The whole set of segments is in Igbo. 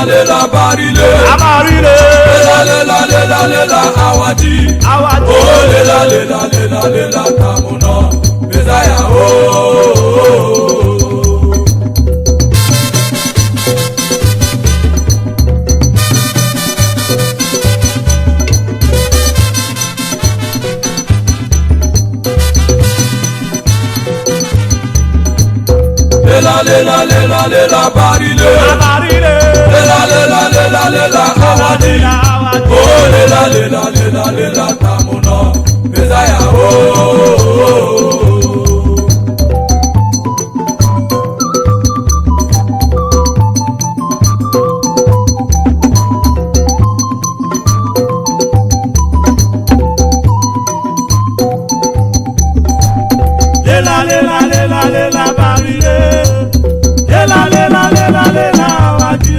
Lela barile amarile lela awadi oh lela tamuna Messiah oh lela barile amarile lela awadi oh lela tamuna Messiah oh lela barile lela awadi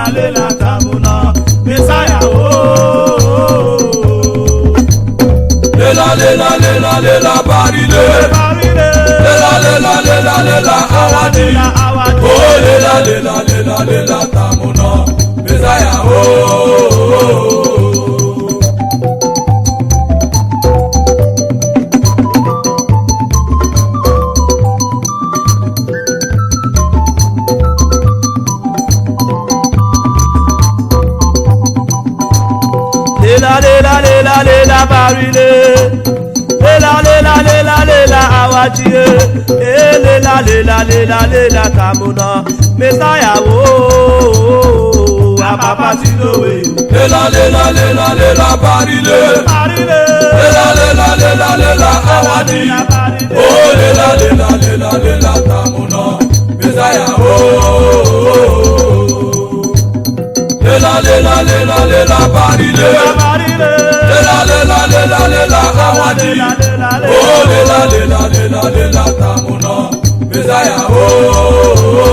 lela tamuna Messiah oh lela barile lela awadi oh lela tamuna Messiah oh lela barile lela awadi lela tamuna Messiah oh ababa tilowe lela barile lela awadi oh lela tamuna Messiah oh lela barile lela awadi oh lela tamuna Messiah oh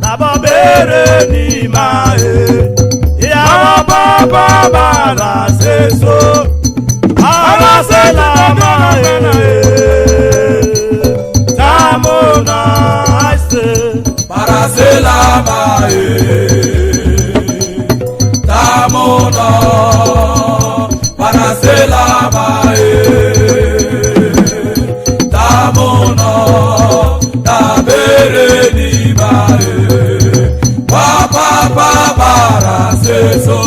Tàbọ̀ béèrè ní máa ìyàwó bàbá bàrà ṣe so. Ara ṣe là máa Tamuna ṣe. Para ṣe là máa Tamuna. Para ṣe là máa Tamuna. Tabere ní máa Papa para ṣe so.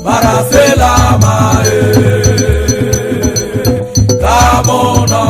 Para ṣe là máa Tamuna.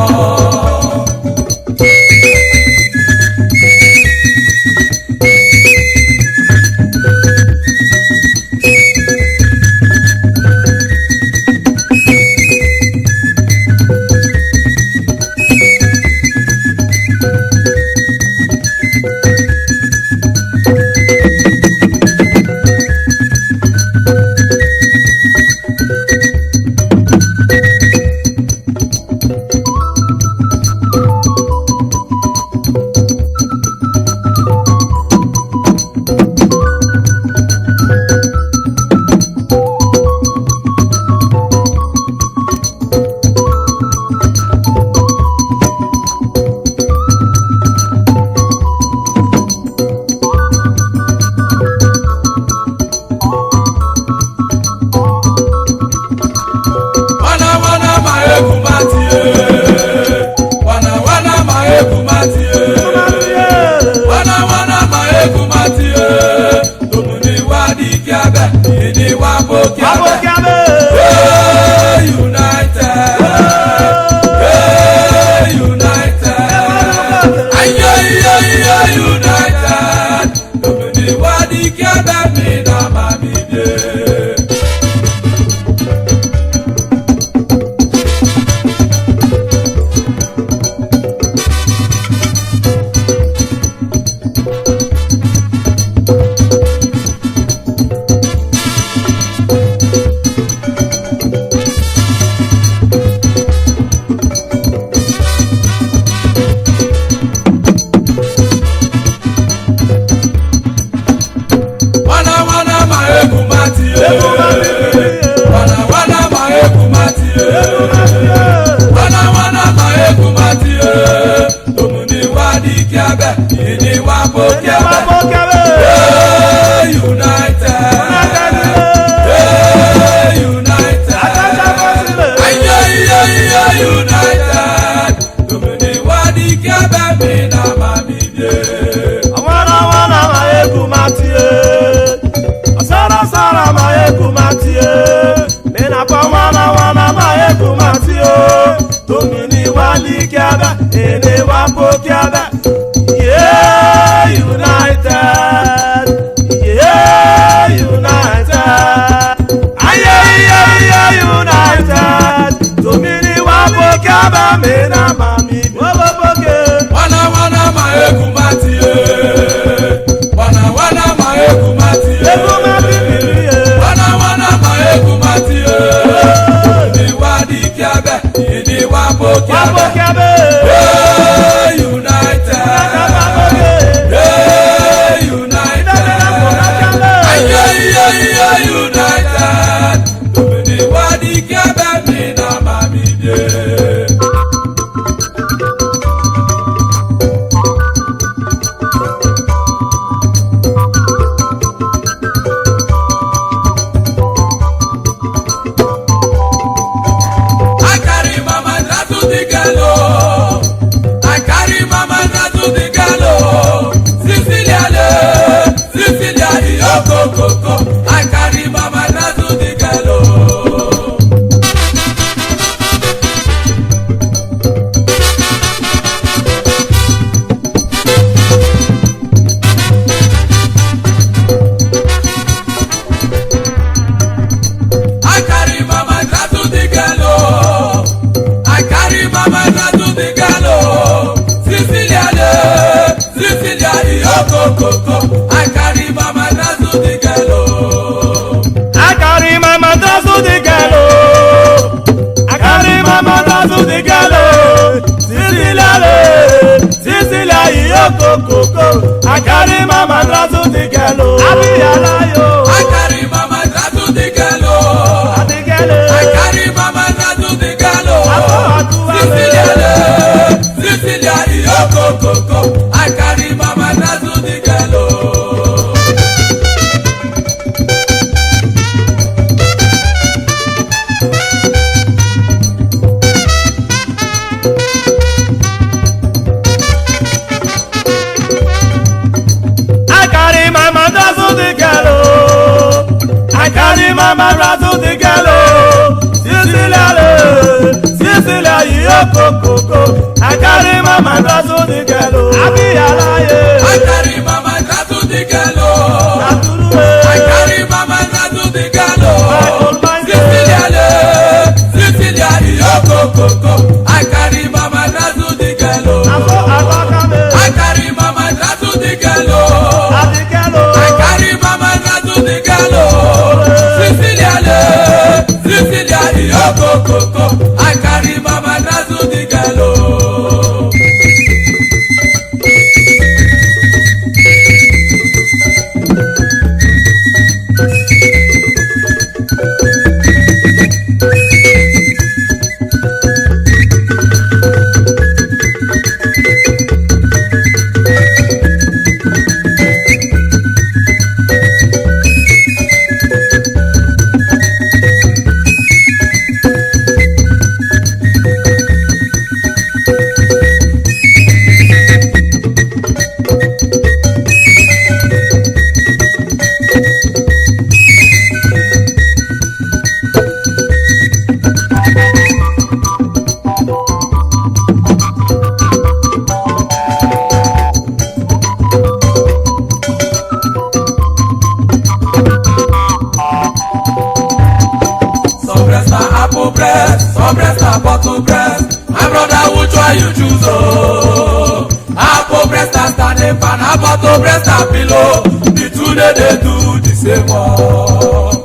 Sicilia, Sicilia, koko. I carry mama dress to the girl. Abiyala yo. I carry mama dress to the girl. The girl. I carry mama dress to the girl. Sicilia, yo koko. I carry mama dress to the girl. Mama razu the galo, Sicilia, yo koko. I carry mama razu the galo. Abiyala ye. I carry mama razu the galo. I carry mama razu the galo. Sicilia, yo koko. I carry mama razu the galo. I carry mama razu the galo. I carry mama razu the galo. Sicilia, yo koko. I carry mama razu the galo. Some breast and bottle breast. My brother, which one you choose? Oh, apple breast and standing fan, a bottle breast and pillow. The two they do the same one.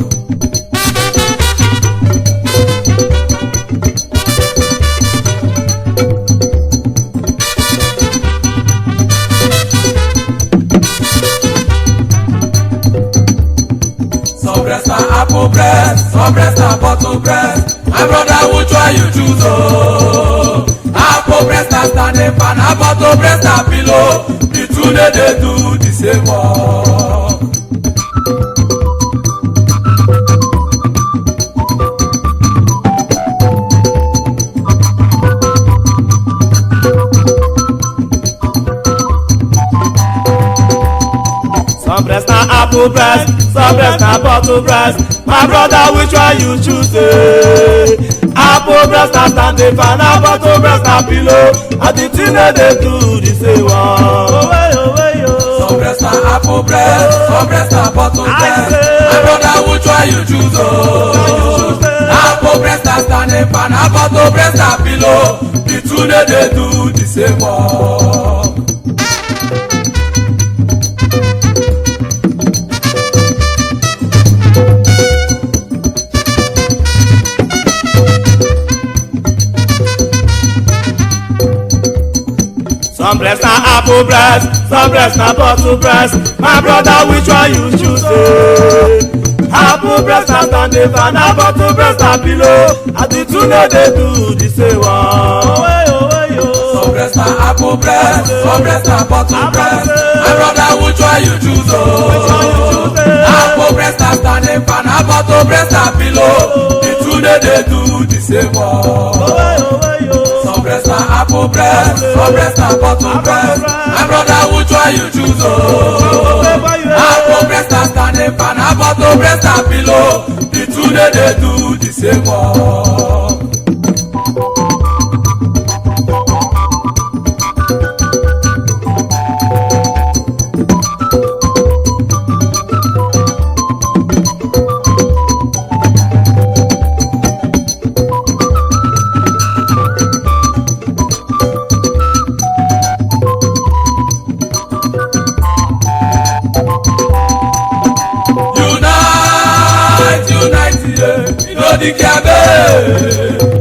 Some breast and apple breast, some breast and bottle breast. My brother, which one you choose? Oh, apple breast and standing fan, a bottle breast and pillow. The two they do the same one. Some breast and apple breast, some breast and bottle breast. My brother, which one you choose? Apple breast and standing fan, a bottle breast and pillow. And the thing they do the same one. Some breast and apple breast, some breast and bottle breast. My brother, which one you choose? Oh, apple breast and standing fan, a bottle breast and pillow. The two they do the same one. Some breast and apple breast, some breast and bottle breast. My brother, which one you choose? Apple breast and standing fan, a bottle breast and pillow. And the two they do the same one. Some breast and apple breast, some breast and bottle breast. My brother, which one you choose? Oh, apple breast and standing fan, a bottle breast and pillow. The two they do the same one. Some breast and apple breast, some breast and bottle breast. My brother, which one you choose? Oh, apple breast and standing fan, a bottle breast and pillow. The two they do the same one.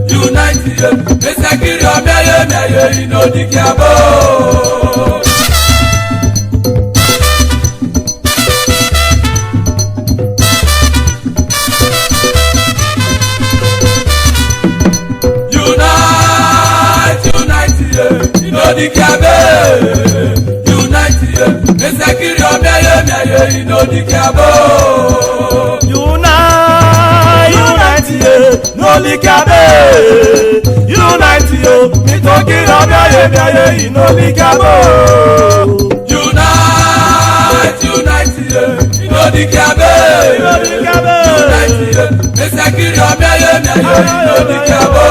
Unite, it's a kiri o meye, you know the kiabo. mesekiri omeye meye inodikiabo. Unite ye, no likabe. Unite yo, mitokiri omeye meye inodikiabo. Unite ye, inodikiabe. Unite ye, mesekiri omeye meye inodikiabo.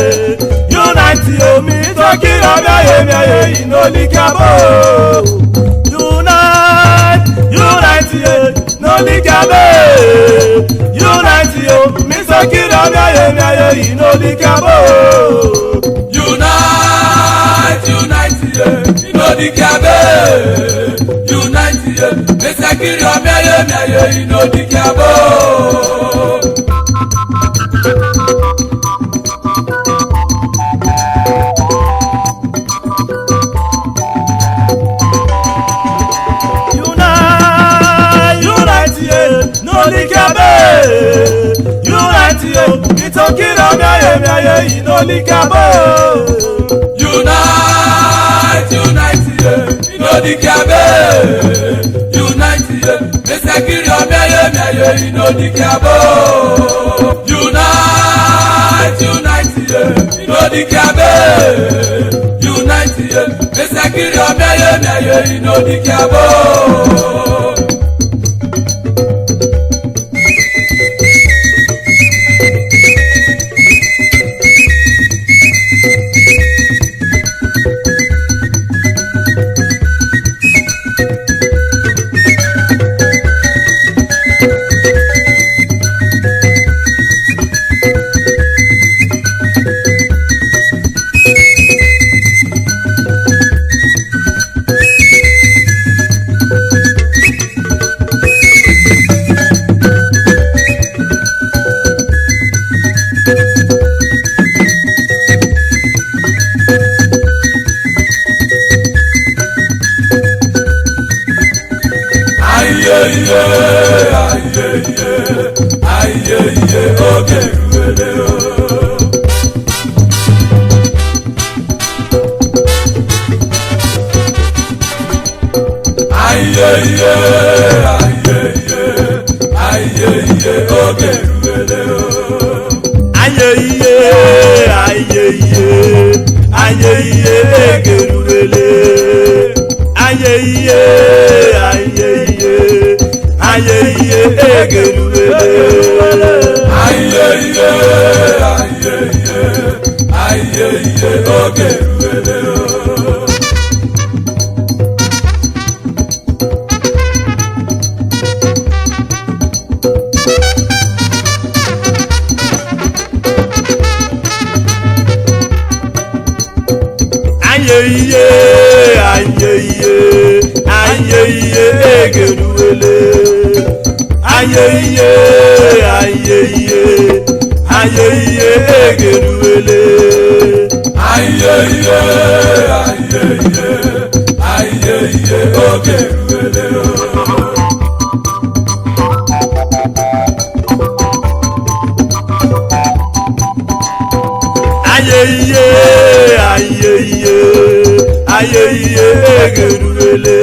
Unite yo, mi toki omeye meye inodikiabo. Unite ye, no likabe. Unite yo, mi toki omeye meye inodikiabo. Unite ye, inodikiabe. Unite ye, mesekiri omeye meye inodikiabo. Unite yo, mitokiri omeye meye inodikiabo. Unite ye, inodikiabe. Unite ye, mesekiri omeye meye inodikiabo. Unite ye, inodikiabe. Unite ye, mesekiri omeye meye inodikiabo. Ayeye oge ruwele o. Ayeye oge ruwele o. Ayeye oge ruwele. Ayeye egerubele. Ayeye ogerubele. Ayeye egerubele. Ayeye egerubele. Ayeye ogerubele. Ayeye egerubele.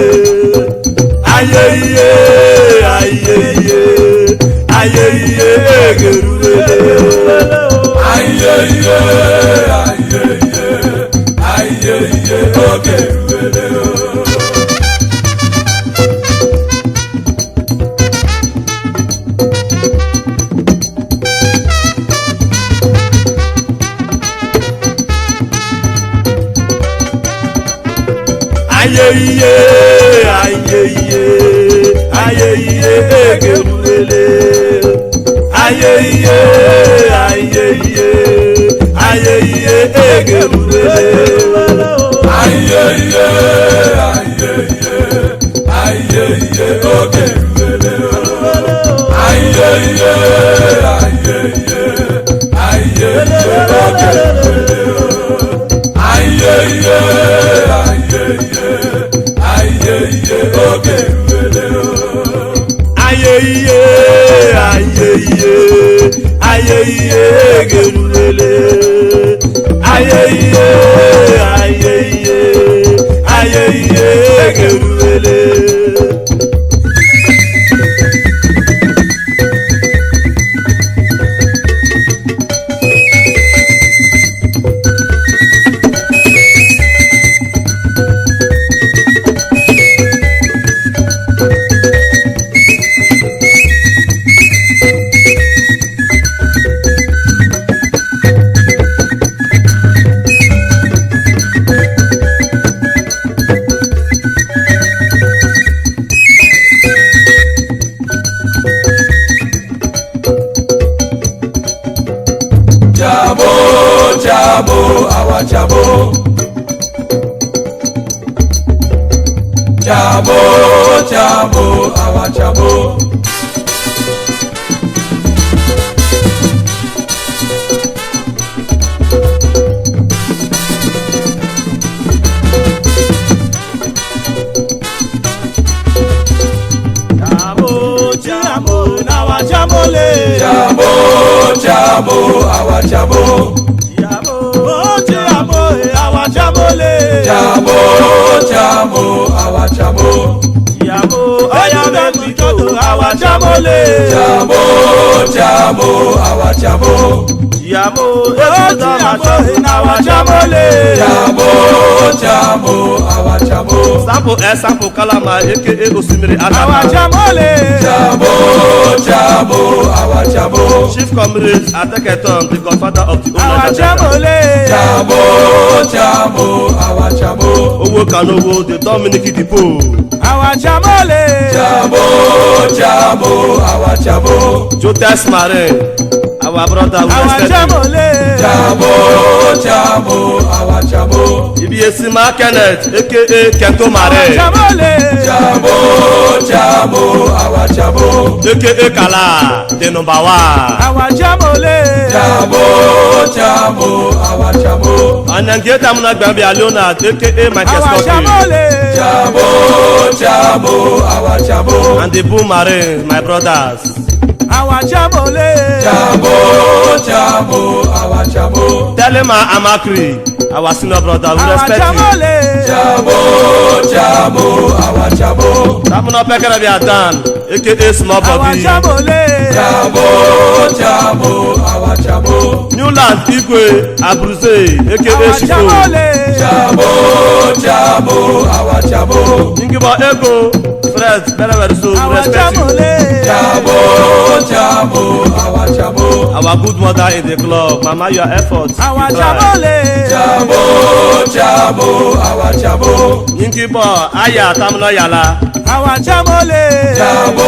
Ayeye egerubele. Ayeye ogerubele. Ayeye egerubele. Ayeye aye iye egerurele. Aye iye, aye iye, aye iye ogerurele. Aye iye, aye iye, aye iye ogerurele. Aye iye, aye iye, aye iye ogerurele. Aye iye, aye iye, aye iye egerurele. Aye iye, aye iye, aye iye egerurele. Jabo, jabo, awa jabo. Jabo, jabo, awa jabo. Jabo, jabo, nawa jamole. Jabo, jabo, awa jabo. Jabo, jabo, awa jamole. Jabo, jabo, awa jabo. Jabo, oya make we go awa jamole. Jabo, jabo, awa jabo. Jabo, jabo, awa jamole. Jabo, jabo, awa jabo. Sample sample kalama aka Osimiri Adama. Awa jamole. Jabo, jabo, awa jabo. Chief Comrade Ateketon, the godfather of the Awa jamole. Jabo, jabo, awa jabo. Owo Kanowo, the Dominic Dipo. Awa jamole. Jabo, jabo, awa jabo. Jotas Mare, our brother. Awa jamole. Jabo, jabo, awa jabo. Ibiesima Kenneth, aka Kento Awa Mare. jamole. Jabo, jabo, awa jabo. Aka Kala, the number one. Awa jamole. Jabo, jabo, awa jabo. Anyangieta Munagbabi Alona, aka Michael Awa Scorpion. jamole. Jabo, jabo, awa jabo. And the Boom Mare, my brothers. Awa jamole. Jabo, jabo, awa jabo. Telema Amakri, our senior brother, we Awa respect you. jamole. Jabo, jabo, awa jabo. Tamuno Pekara Biatan, aka Small Awa Body. jamole. Jabo, jabo, awa jabo. Newland Igwe, Abruzé, aka Awa Shiko. jamole. Jabo, jabo, awa jabo. Ningibo Ego, Fred, very soon, we Awa respect you. jamole. Jabo, jabo, awa jabo. Our good mother in the club, Mama, your efforts. Awa you try. jamole. Jabo, jabo, awa jabo. Ningibo Aya Tamuno Yala. Awa jamole. Jabo,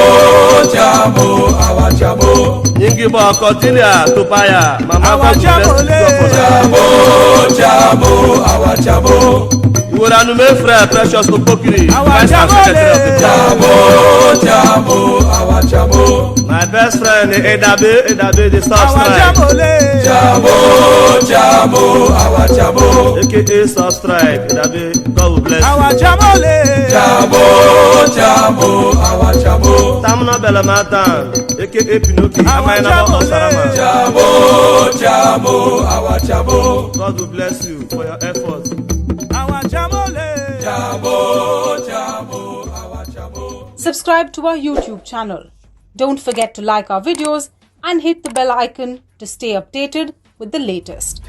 jabo, awa jabo. Ningibo Cordelia Tupaya, Mama, Awa God bless you. jamole. Jabo, jabo, awa jabo. You will animate Fred Precious Okokiri, Awa Vice and Secretary of the club. Jabo, jabo, awa jabo. My best friend Edabe, the South Awa Strike, jamole. Jabo, jabo, awa jabo. aka South Strike. Edabe, God will bless you. Awa jamole. Jabo, jabo, awa jabo. Tamuno Belamatan, aka Pinocchio, Awa Amaina jamole. Osarama. Jabo, jabo, awa jabo. God will bless you for your efforts. Awa jamole. Jabo, jabo, awa jabo. Subscribe to our YouTube channel. Don't forget to like our videos and hit the bell icon to stay updated with the latest.